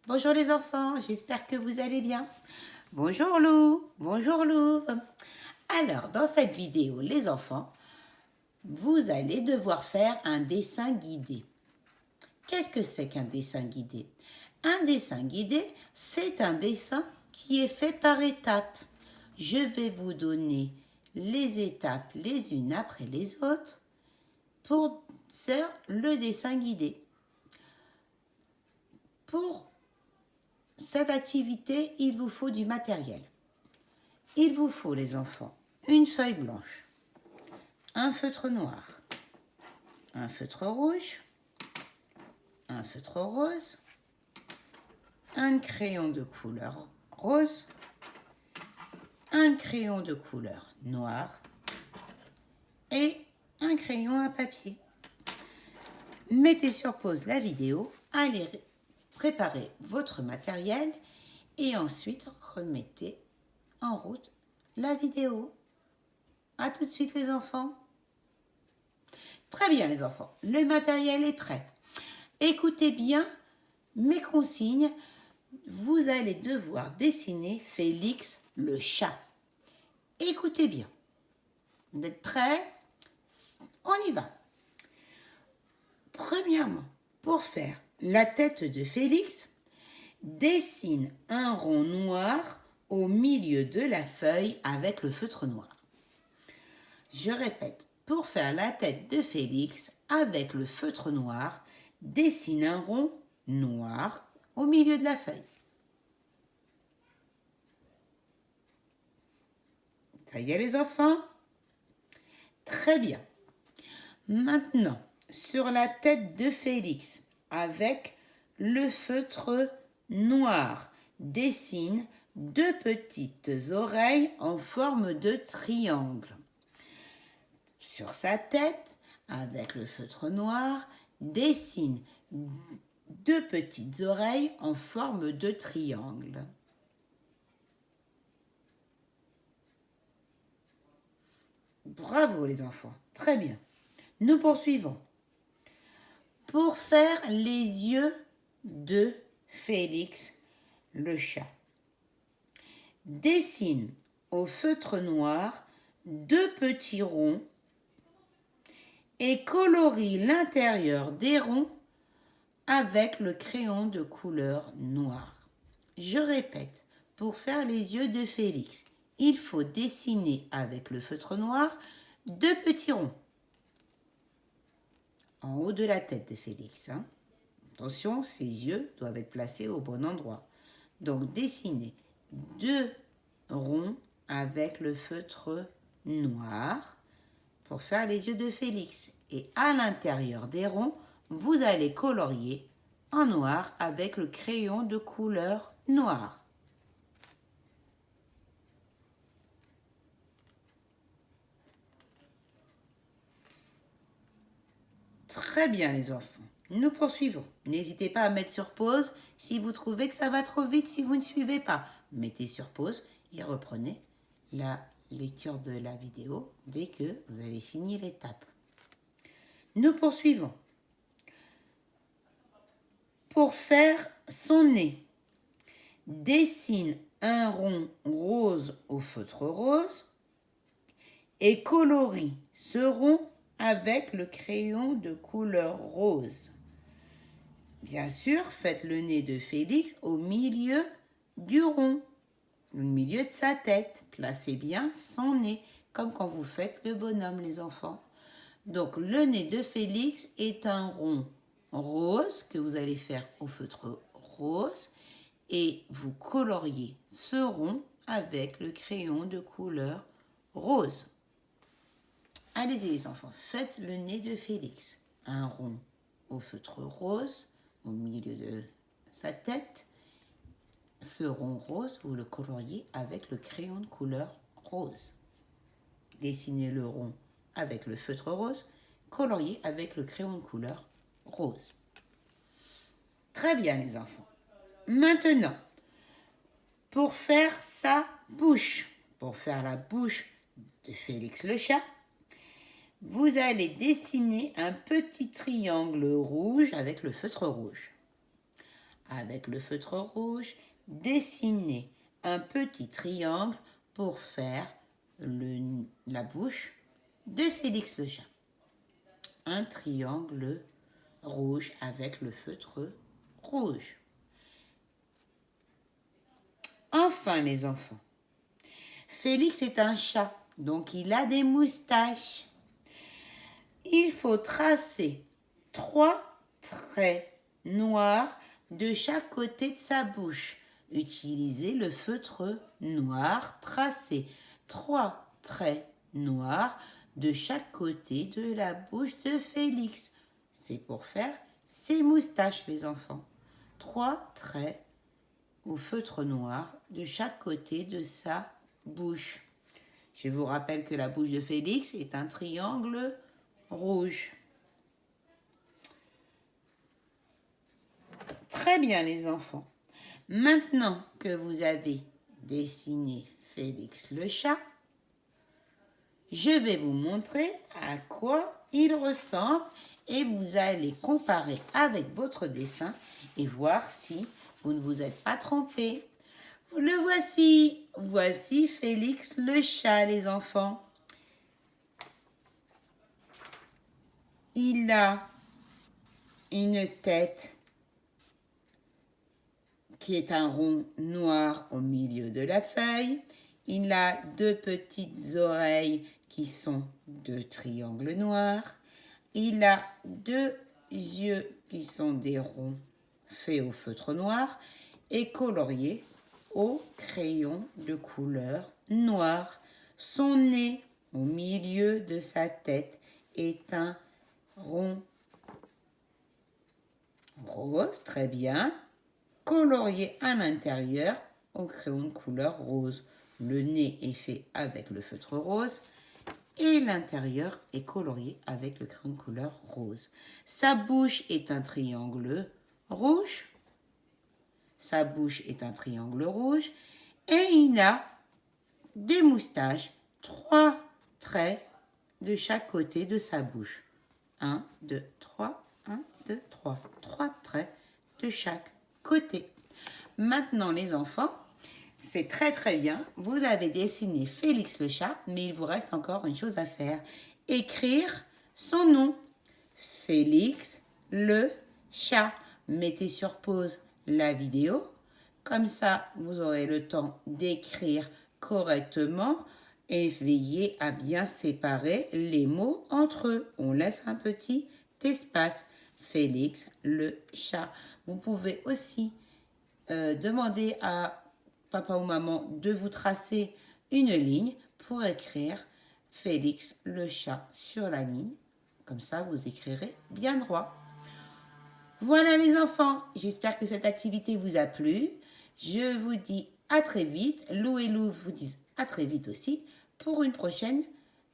Bonjour les enfants, j'espère que vous allez bien. Bonjour Lou, bonjour Lou. Alors, dans cette vidéo, les enfants, vous allez devoir faire un dessin guidé. Qu'est-ce que c'est qu'un dessin guidé? Un dessin guidé, c'est un dessin qui est fait par étapes. Je vais vous donner les étapes les unes après les autres pour faire le dessin guidé. Pour cette activité, il vous faut du matériel. Il vous faut, les enfants, une feuille blanche, un feutre noir, un feutre rouge, un feutre rose, un crayon de couleur rose, un crayon de couleur noire et un crayon à papier. Mettez sur pause la vidéo, allez préparer votre matériel et ensuite remettez en route la vidéo. À tout de suite les enfants. Très bien les enfants, le matériel est prêt. Écoutez bien mes consignes. Vous allez devoir dessiner Félix le chat. Écoutez bien. Vous êtes prêts? On y va. Premièrement, pour faire la tête de Félix, dessine un rond noir au milieu de la feuille avec le feutre noir. Je répète, pour faire la tête de Félix avec le feutre noir, dessine un rond noir au milieu de la feuille. Ça y est les enfants? Très bien. Maintenant, sur la tête de Félix, avec le feutre noir, dessine deux petites oreilles en forme de triangle. Sur sa tête, avec le feutre noir, dessine deux petites oreilles en forme de triangle. Bravo les enfants, très bien. Nous poursuivons. Pour faire les yeux de Félix le chat, dessine au feutre noir deux petits ronds et colorie l'intérieur des ronds avec le crayon de couleur noire. Je répète, pour faire les yeux de Félix, il faut dessiner avec le feutre noir deux petits ronds en haut de la tête de Félix. Attention, ses yeux doivent être placés au bon endroit. Donc, dessinez deux ronds avec le feutre noir pour faire les yeux de Félix. Et à l'intérieur des ronds, vous allez colorier en noir avec le crayon de couleur noire. Très bien les enfants, nous poursuivons. N'hésitez pas à mettre sur pause si vous trouvez que ça va trop vite, si vous ne suivez pas. Mettez sur pause et reprenez la lecture de la vidéo dès que vous avez fini l'étape. Nous poursuivons. Pour faire son nez, dessine un rond rose au feutre rose et colorie ce rond avec le crayon de couleur rose. Bien sûr, faites le nez de Félix au milieu du rond, au milieu de sa tête. Placez bien son nez, comme quand vous faites le bonhomme, les enfants. Donc, le nez de Félix est un rond rose que vous allez faire au feutre rose et vous coloriez ce rond avec le crayon de couleur rose. Allez-y les enfants, faites le nez de Félix. Un rond au feutre rose au milieu de sa tête. Ce rond rose, vous le coloriez avec le crayon de couleur rose. Dessinez le rond avec le feutre rose, coloriez avec le crayon de couleur rose. Très bien les enfants. Maintenant, pour faire sa bouche, pour faire la bouche de Félix le chat, vous allez dessiner un petit triangle rouge avec le feutre rouge. avec le feutre rouge, dessinez un petit triangle pour faire la bouche de Félix le chat. Un triangle rouge avec le feutre rouge. Enfin les enfants, Félix est un chat, donc il a des moustaches. Il faut tracer 3 traits noirs de chaque côté de sa bouche. Utilisez le feutre noir, tracez 3 traits noirs de chaque côté de la bouche de Félix. C'est pour faire ses moustaches, les enfants. 3 traits au feutre noir de chaque côté de sa bouche. Je vous rappelle que la bouche de Félix est un triangle rouge. Très bien les enfants. Maintenant que vous avez dessiné Félix le chat, je vais vous montrer à quoi il ressemble et vous allez comparer avec votre dessin et voir si vous ne vous êtes pas trompé. Le voici. Voici Félix le chat, les enfants. Il a une tête qui est un rond noir au milieu de la feuille. Il a 2 petites oreilles qui sont 2 triangles noirs. Il a 2 yeux qui sont des ronds faits au feutre noir et coloriés au crayon de couleur noire. Son nez au milieu de sa tête est un rond rose, très bien, colorié à l'intérieur au crayon de couleur rose. Le nez est fait avec le feutre rose et l'intérieur est colorié avec le crayon de couleur rose. Sa bouche est un triangle rouge. Sa bouche est un triangle rouge et il a des moustaches, 3 traits de chaque côté de sa bouche. 1, 2, 3, 1, 2, 3. 3 traits de chaque côté. Maintenant les enfants, c'est très très bien. Vous avez dessiné Félix le chat, mais il vous reste encore une chose à faire. Écrire son nom. Félix le chat. Mettez sur pause la vidéo. Comme ça, vous aurez le temps d'écrire correctement et veillez à bien séparer les mots entre eux. On laisse un petit espace. Félix le chat. Vous pouvez aussi demander à papa ou maman de vous tracer une ligne pour écrire Félix le chat sur la ligne. Comme ça, vous écrirez bien droit. Voilà les enfants, j'espère que cette activité vous a plu. Je vous dis à très vite. Lou et Lou vous disent à très vite aussi pour une prochaine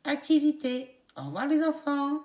activité. Au revoir les enfants.